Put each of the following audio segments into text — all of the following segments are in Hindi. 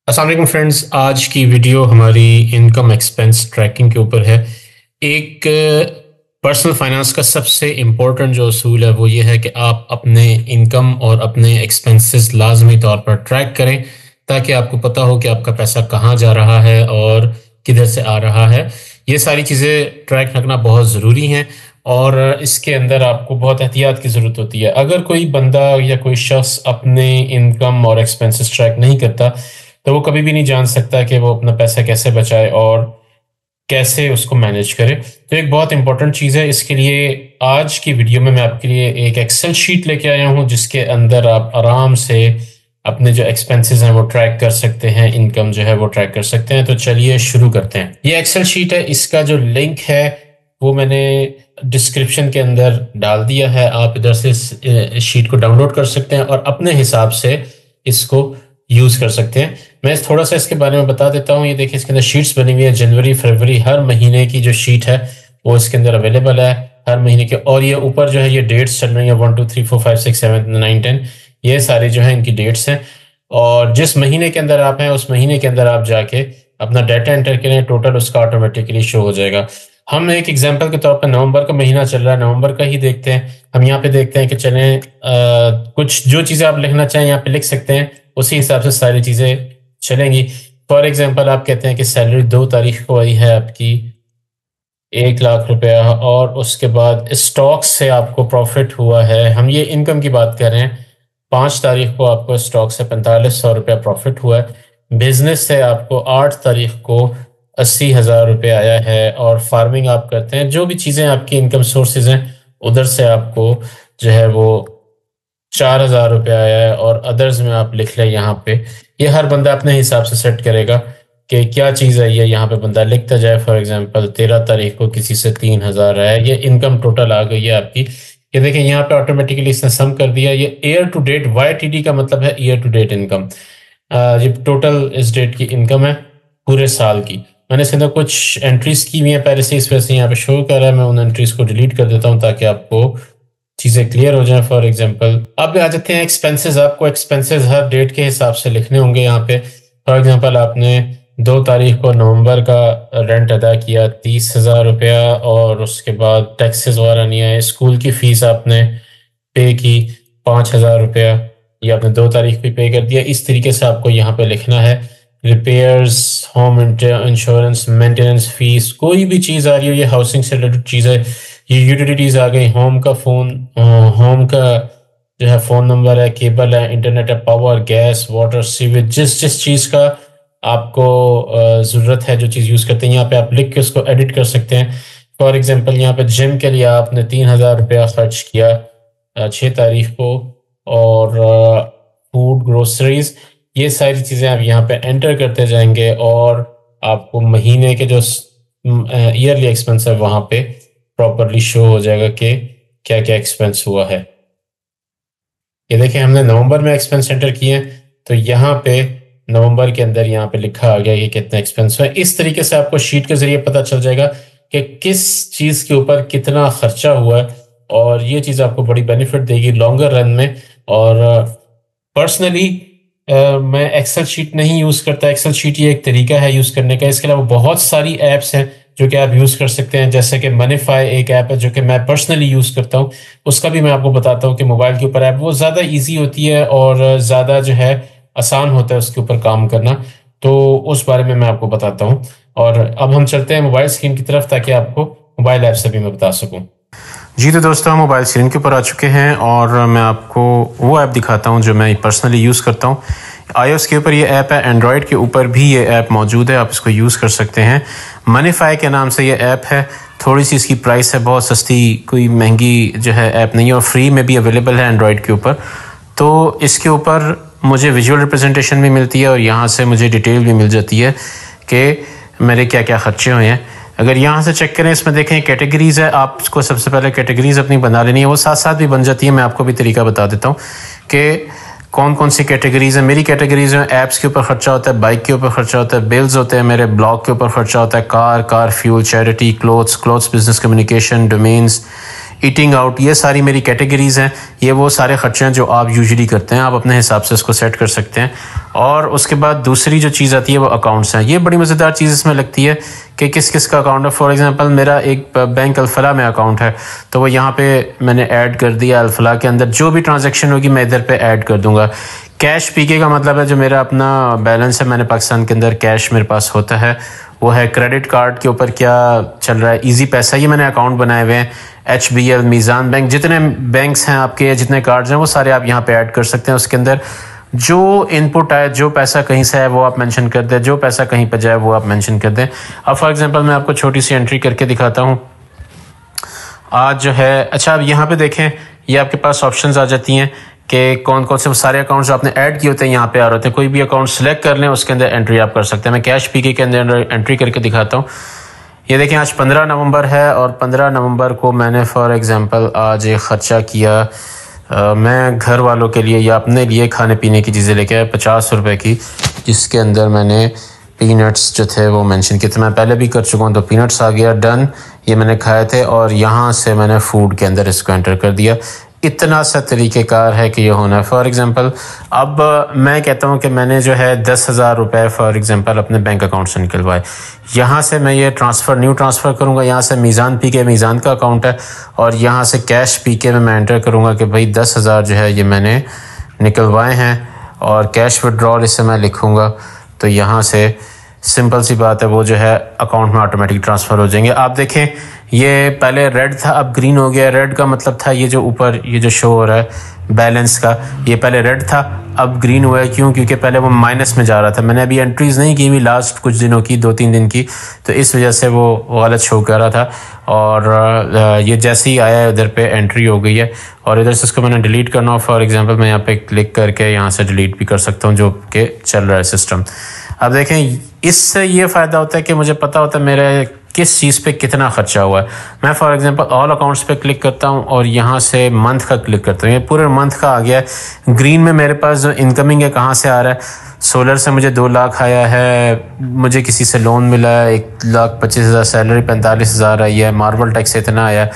अस्सलाम वालेकुम फ्रेंड्स। आज की वीडियो हमारी इनकम एक्सपेंस ट्रैकिंग के ऊपर है। एक पर्सनल फाइनेंस का सबसे इम्पोर्टेंट जो असूल है वो ये है कि आप अपने इनकम और अपने एक्सपेंसेस लाजमी तौर पर ट्रैक करें ताकि आपको पता हो कि आपका पैसा कहाँ जा रहा है और किधर से आ रहा है। ये सारी चीज़ें ट्रैक रखना बहुत ज़रूरी हैं और इसके अंदर आपको बहुत एहतियात की ज़रूरत होती है। अगर कोई बंदा या कोई शख्स अपने इनकम और एक्सपेंसेस ट्रैक नहीं करता तो वो कभी भी नहीं जान सकता कि वो अपना पैसा कैसे बचाए और कैसे उसको मैनेज करे। तो एक बहुत इंपॉर्टेंट चीज़ है, इसके लिए आज की वीडियो में मैं आपके लिए एक एक्सेल शीट लेके आया हूँ जिसके अंदर आप आराम से अपने जो एक्सपेंसेस हैं वो ट्रैक कर सकते हैं, इनकम जो है वो ट्रैक कर सकते हैं। तो चलिए शुरू करते हैं। ये एक्सेल शीट है, इसका जो लिंक है वो मैंने डिस्क्रिप्शन के अंदर डाल दिया है। आप इधर से इस शीट को डाउनलोड कर सकते हैं और अपने हिसाब से इसको यूज़ कर सकते हैं। मैं थोड़ा सा इसके बारे में बता देता हूँ। ये देखिए, इसके अंदर शीट्स बनी हुई है। जनवरी, फरवरी, हर महीने की जो शीट है वो इसके अंदर अवेलेबल है हर महीने के। और ये ऊपर जो है ये डेट्स चल रही है 1 2 3 4 5 6 7 9 10, ये सारी जो है इनकी डेट्स हैं। और जिस महीने के अंदर आप हैं उस महीने के अंदर आप जाके अपना डाटा एंटर करें, टोटल उसका ऑटोमेटिकली शो हो जाएगा। हम एक एग्जाम्पल के तौर पर नवंबर का महीना चल रहा है, नवंबर का ही देखते हैं। हम यहाँ पे देखते हैं कि चलें कुछ जो चीज़ें आप लिखना चाहें यहाँ पे लिख सकते हैं, उसी हिसाब से सारी चीज़ें चलेंगी। फॉर एग्जांपल आप कहते हैं कि सैलरी 2 तारीख को आई है आपकी 1 लाख रुपया, और उसके बाद स्टॉक से आपको प्रॉफिट हुआ है, हम ये इनकम की बात कर रहे हैं, 5 तारीख को आपको स्टॉक से 4500 रुपया प्रॉफिट हुआ है। बिजनेस से आपको 8 तारीख को 80,000 रुपये आया है। और फार्मिंग आप करते हैं, जो भी चीज़ें आपकी इनकम सोर्सेज हैं उधर से आपको जो है वो 4,000 रुपये आया है। और अदर्स में आप लिख लें यहाँ पे, ये हर बंदा अपने हिसाब से सेट करेगा कि क्या चीज़ है। ये यहाँ पे बंदा लिखता जाए। फॉर एग्जांपल 13 तारीख को किसी से 3,000 आया, ये इनकम टोटल आ गई है आपकी। ये देखें यहाँ पे ऑटोमेटिकली इसने सम कर दिया। ये ईयर टू डेट, YTD का मतलब है ईयर टू डेट इनकम। ये टोटल इस डेट की इनकम है पूरे साल की। मैंने इसके अंदर कुछ एंट्रीज की हुई हैं पहले से, इस वजह से यहाँ पे शो कर रहा है। मैं उन एंट्रीज को डिलीट कर देता हूँ ताकि आपको चीज़ें क्लियर हो जाएं। फॉर एग्जांपल अब आ जाते हैं एक्सपेंसेस। आपको एक्सपेंसेस हर डेट के हिसाब से लिखने होंगे यहाँ पे। फॉर एग्जांपल आपने 2 तारीख को नवंबर का रेंट अदा किया 30,000 रुपया, और उसके बाद टैक्सेस वगैरह नहीं आए। स्कूल की फ़ीस आपने पे की 5,000 रुपया, ये आपने 2 तारीख पे पे कर दिया। इस तरीके से आपको यहाँ पे लिखना है। Repairs, home insurance, maintenance fees, कोई भी चीज़ आ रही हो, ये हाउसिंग से रिलेटेड चीज़ है। ये यूटिलिटीज़ आ गई, होम का जो है फ़ोन नंबर है, केबल है, इंटरनेट है, पावर, गैस, वाटर, सीवेज, जिस जिस चीज़ का आपको ज़रूरत है, जो चीज़ यूज़ करते हैं, यहाँ पे आप लिख के उसको एडिट कर सकते हैं। फॉर एग्जांपल यहाँ पे जिम के लिए आपने 3,000 रुपया खर्च किया 6 तारीख को। और फूड, ग्रोसरीज, ये सारी चीज़ें आप यहाँ पे एंटर करते जाएंगे और आपको महीने के जो ईयरली एक्सपेंस है वहाँ पे प्रॉपरली शो हो जाएगा कि क्या क्या एक्सपेंस हुआ है। ये देखिए, हमने नवंबर में एक्सपेंस एंटर किए हैं तो यहाँ पे नवंबर के अंदर यहाँ पे लिखा आ गया कि कितना एक्सपेंस हुआ है। इस तरीके से आपको शीट के जरिए पता चल जाएगा कि किस चीज़ के ऊपर कितना खर्चा हुआ है, और ये चीज़ आपको बड़ी बेनिफिट देगी लॉन्गर रन में। और पर्सनली मैं एक्सेल शीट नहीं यूज़ करता। एक्सेल शीट ये एक तरीका है यूज़ करने का। इसके अलावा बहुत सारी ऐप्स हैं जो कि आप यूज़ कर सकते हैं, जैसे कि मनीफाई एक ऐप है जो कि मैं पर्सनली यूज़ करता हूँ। उसका भी मैं आपको बताता हूँ कि मोबाइल के ऊपर ऐप वो ज़्यादा इजी होती है और ज़्यादा जो है आसान होता है उसके ऊपर काम करना, तो उस बारे में मैं आपको बताता हूँ। और अब हम चलते हैं मोबाइल स्क्रीन की तरफ ताकि आपको मोबाइल ऐप से भी मैं बता सकूँ। जी तो दोस्तों, हम मोबाइल स्क्रीन के ऊपर आ चुके हैं और मैं आपको वो ऐप दिखाता हूँ जो मैं पर्सनली यूज़ करता हूँ। iOS के ऊपर ये ऐप है, एंड्रॉयड के ऊपर भी ये ऐप मौजूद है, आप इसको यूज़ कर सकते हैं। मनीफाई के नाम से ये ऐप है। थोड़ी सी इसकी प्राइस है, बहुत सस्ती, कोई महंगी जो है ऐप नहीं है, और फ्री में भी अवेलेबल है एंड्रॉयड के ऊपर। तो इसके ऊपर मुझे विजुअल रिप्रेजेंटेशन भी मिलती है और यहाँ से मुझे डिटेल भी मिल जाती है कि मेरे क्या क्या खर्चे हुए हैं। अगर यहाँ से चेक करें, इसमें देखें कैटेगरीज़ है, आपको सबसे पहले कैटेगरीज़ अपनी बना लेनी है, वो साथ साथ भी बन जाती है। मैं आपको भी तरीका बता देता हूँ कि कौन कौन सी कैटेगरीज़ हैं। मेरी कैटेगरीज़ हैं, ऐप्स के ऊपर ख़र्चा होता है, बाइक के ऊपर ख़र्चा होता है, बिल्स होते हैं, मेरे ब्लॉग के ऊपर ख़र्चा होता है, car fuel, charity, clothes, business communication, domains, eating out, ये सारी मेरी कैटेगरीज़ हैं। ये वो सारे खर्चे हैं जो आप यूजुअली करते हैं, आप अपने हिसाब से इसको सेट कर सकते हैं। और उसके बाद दूसरी जो चीज़ आती है वो अकाउंट्स हैं। ये बड़ी मज़ेदार चीज़ इसमें लगती है कि किस किस का अकाउंट है। फॉर एग्जांपल मेरा एक बैंक अल्फला में अकाउंट है, तो वो यहाँ पे मैंने ऐड कर दिया। अल्फला के अंदर जो भी ट्रांजैक्शन होगी मैं इधर पे ऐड कर दूंगा। कैश पीके का मतलब है जो मेरा अपना बैलेंस है, मैंने पाकिस्तान के अंदर कैश मेरे पास होता है वो है। क्रेडिट कार्ड के ऊपर क्या चल रहा है, इजी पैसा, ये मैंने अकाउंट बनाए हुए हैं। HBL, मीज़ान बैंक, जितने बैंक्स हैं आपके, जितने कार्ड्स हैं वो सारे आप यहाँ पे ऐड कर सकते हैं। उसके अंदर जो इनपुट आए, जो पैसा कहीं से आए वो आप मेंशन कर दें, जो पैसा कहीं पर जाए वो आप मेंशन कर दें। अब फॉर एग्जांपल मैं आपको छोटी सी एंट्री करके दिखाता हूँ आज जो है। अच्छा, अब यहाँ पे देखें, ये आपके पास ऑप्शंस आ जाती हैं कि कौन कौन से सारे अकाउंट्स आपने ऐड किए होते हैं यहाँ पे आ रहे होते हैं। कोई भी अकाउंट सेलेक्ट कर लें, उसके अंदर एंट्री आप कर सकते हैं। मैं कैश पीके के अंदर एंट्री करके दिखाता हूँ। ये देखें, आज 15 नवंबर है और 15 नवंबर को मैंने फॉर एग्जांपल आज एक ख़र्चा किया मैं घर वालों के लिए या अपने लिए खाने पीने की चीज़ें लेके आया 50 रुपये की, जिसके अंदर मैंने पीनट्स जो थे वो मेंशन किए थे। मैं पहले भी कर चुका हूँ, तो पीनट्स आ गया, डन, ये मैंने खाए थे। और यहाँ से मैंने फ़ूड के अंदर इसको एंटर कर दिया। इतना सा तरीक़ेकार है कि ये होना है। फॉर एग्ज़ाम्पल अब मैं कहता हूँ कि मैंने जो है 10,000 रुपये फॉर एग्ज़ाम्पल अपने बैंक अकाउंट से निकलवाए। यहाँ से मैं ये न्यू ट्रांसफ़र करूँगा। यहाँ से मीज़ान पीके, मीज़ान का अकाउंट है, और यहाँ से कैश पीके में मैं एंटर करूँगा कि भाई 10,000 जो है ये मैंने निकलवाए हैं, और कैश विड्रॉल इसे मैं लिखूँगा। तो यहाँ से सिंपल सी बात है, वो जो है अकाउंट में ऑटोमेटिक ट्रांसफ़र हो जाएंगे। आप देखें, ये पहले रेड था, अब ग्रीन हो गया। रेड का मतलब था ये जो ऊपर ये जो शो हो रहा है बैलेंस का, ये पहले रेड था, अब ग्रीन हुआ है। क्यों? क्योंकि पहले वो माइनस में जा रहा था। मैंने अभी एंट्रीज़ नहीं की हुई लास्ट कुछ दिनों की, 2-3 दिन की, तो इस वजह से वो गलत शो कर रहा था। और ये जैसे ही आया है उधर पे एंट्री हो गई है, और इधर से इसको मैंने डिलीट करना हो। फॉर एग्जांपल मैं यहाँ पे क्लिक करके यहाँ से डिलीट भी कर सकता हूँ, जो कि चल रहा है सिस्टम। अब देखें, इससे ये फ़ायदा होता है कि मुझे पता होता है मेरे किस चीज़ पे कितना खर्चा हुआ है। मैं फॉर एग्जांपल ऑल अकाउंट्स पे क्लिक करता हूँ और यहाँ से मंथ का क्लिक करता हूँ। ये पूरे मंथ का आ गया है। ग्रीन में मेरे पास जो इनकमिंग है कहाँ से आ रहा है, सोलर से मुझे 2 लाख आया है, मुझे किसी से लोन मिला है 1,25,000, सैलरी 45,000 आई है, मार्बल टैक्स इतना आया है,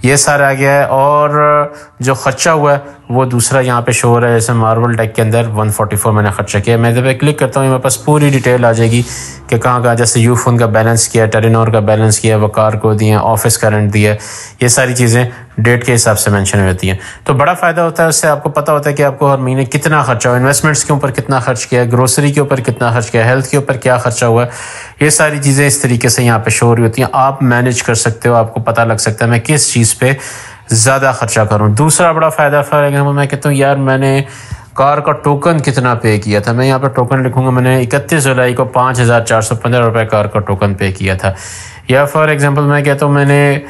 ये सारा आ गया है। और जो खर्चा हुआ है वो दूसरा यहाँ पे शो हो रहा है, जैसे मार्बल टैक के अंदर 144 मैंने खर्चा किया। मैं जब क्लिक करता हूँ मेरे पास पूरी डिटेल आ जाएगी कि कहाँ कहाँ, जैसे यूफोन का बैलेंस किया, टेलीनॉर का बैलेंस किया, वकार को दिए, ऑफिस का रेंट दिया, ये सारी चीज़ें डेट के हिसाब से मेंशन होती हैं। तो बड़ा फ़ायदा होता है, उससे आपको पता होता है कि आपको हर महीने कितना खर्चा हुआ, इन्वेस्टमेंट्स के ऊपर कितना खर्च किया, ग्रोसरी के ऊपर कितना खर्च किया, हेल्थ के ऊपर क्या खर्चा हुआ है। ये सारी चीज़ें इस तरीके से यहाँ पे शो हो रही होती हैं। आप मैनेज कर सकते हो, आपको पता लग सकता है मैं किस चीज़ पे ज़्यादा खर्चा करूँ। दूसरा बड़ा फ़ायदा, फॉर एग्जाम्पल मैं कहता हूँ यार मैंने कार का टोकन कितना पे किया था, मैं यहाँ पे टोकन लिखूंगा, मैंने 31 जुलाई को 5,415 रुपये कार का टोकन पे किया था। या फॉर एग्जांपल मैं कहता हूँ मैंने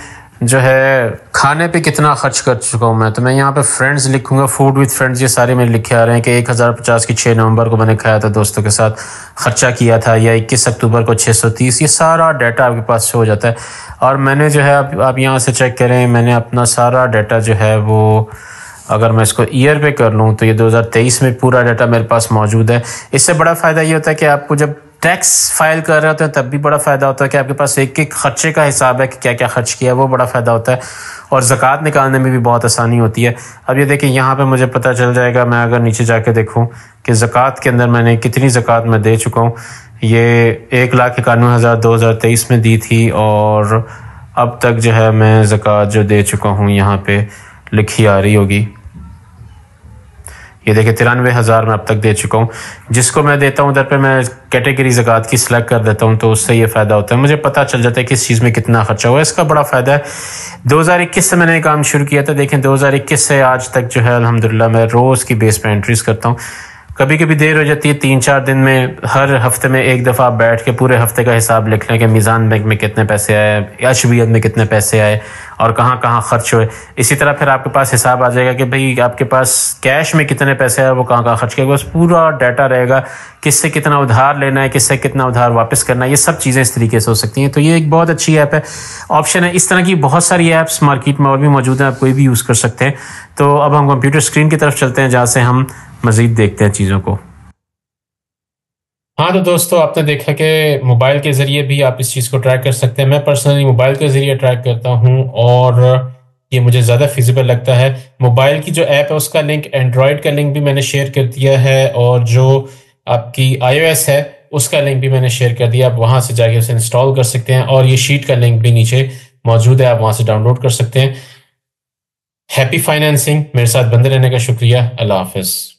जो है खाने पे कितना खर्च कर चुका हूँ मैं, तो मैं यहाँ पे फ्रेंड्स लिखूंगा, फूड विद फ्रेंड्स, ये सारे मेरे लिखे आ रहे हैं कि 1,050 की 6 नवंबर को मैंने खाया था, दोस्तों के साथ खर्चा किया था, या 21 अक्टूबर को 630। ये सारा डाटा आपके पास शो हो जाता है। और मैंने जो है आप यहाँ से चेक करें, मैंने अपना सारा डाटा जो है वो, अगर मैं इसको ईयर पे कर लूँ तो ये 2023 में पूरा डाटा मेरे पास मौजूद है। इससे बड़ा फ़ायदा ये होता है कि आपको जब टैक्स फाइल कर रहे होते हैं तब भी बड़ा फ़ायदा होता है कि आपके पास एक एक खर्चे का हिसाब है कि क्या क्या खर्च किया है, वो बड़ा फ़ायदा होता है। और ज़कात निकालने में भी बहुत आसानी होती है। अब ये देखिए यहाँ पे मुझे पता चल जाएगा, मैं अगर नीचे जाके देखूँ कि ज़कात के अंदर मैंने कितनी ज़कात मैं दे चुका हूँ। ये 1,91,000 2023 में दी थी, और अब तक जो है मैं ज़कात जो दे चुका हूँ यहाँ पे लिखी आ रही होगी, ये देखिए 93,000 मैं अब तक दे चुका हूँ। जिसको मैं देता हूँ उधर पे मैं कैटेगरी ज़कात की सिलेक्ट कर देता हूँ, तो उससे ये फ़ायदा होता है, मुझे पता चल जाता है किस चीज़ में कितना खर्चा हुआ है। इसका बड़ा फ़ायदा है। 2021 से मैंने काम शुरू किया था, देखें 2021 से आज तक जो है अल्हम्दुलिल्लाह मैं रोज़ की बेस पे एंट्रीज़ करता हूँ। कभी कभी देर हो जाती है, 3-4 दिन में, हर हफ्ते में एक दफ़ा आप बैठ के पूरे हफ्ते का हिसाब लिख लें कि मीज़ान बैंक में कितने पैसे आए, HBL में कितने पैसे आए और कहाँ कहाँ खर्च हुए। इसी तरह फिर आपके पास हिसाब आ जाएगा कि भाई आपके पास कैश में कितने पैसे आए, वो कहाँ कहाँ खर्च किया, बस पूरा डाटा रहेगा, किससे कितना उधार लेना है, किससे कितना उधार वापस करना है, ये सब चीज़ें इस तरीके से हो सकती हैं। तो ये एक बहुत अच्छी ऐप है, ऑप्शन है। इस तरह की बहुत सारी ऐप्स मार्केट में और भी मौजूद हैं, आप कोई भी यूज़ कर सकते हैं। तो अब हम कंप्यूटर स्क्रीन की तरफ चलते हैं, जहाँ से हम मज़ीद देखते हैं चीज़ों को। हाँ तो दोस्तों, आपने देखा कि मोबाइल के ज़रिए भी आप इस चीज़ को ट्रैक कर सकते हैं। मैं पर्सनली मोबाइल के ज़रिए ट्रैक करता हूँ, और ये मुझे ज़्यादा फिजिबल लगता है। मोबाइल की जो ऐप है उसका लिंक, एंड्रॉयड का लिंक भी मैंने शेयर कर दिया है, और जो आपकी iOS है उसका लिंक भी मैंने शेयर कर दिया। आप वहाँ से जाके उसे इंस्टॉल कर सकते हैं, और ये शीट का लिंक भी नीचे मौजूद है, आप वहाँ से डाउनलोड कर सकते हैं। हैप्पी फाइनेंसिंग, मेरे साथ बंदे रहने का शुक्रिया। अल्लाह हाफ़िज़।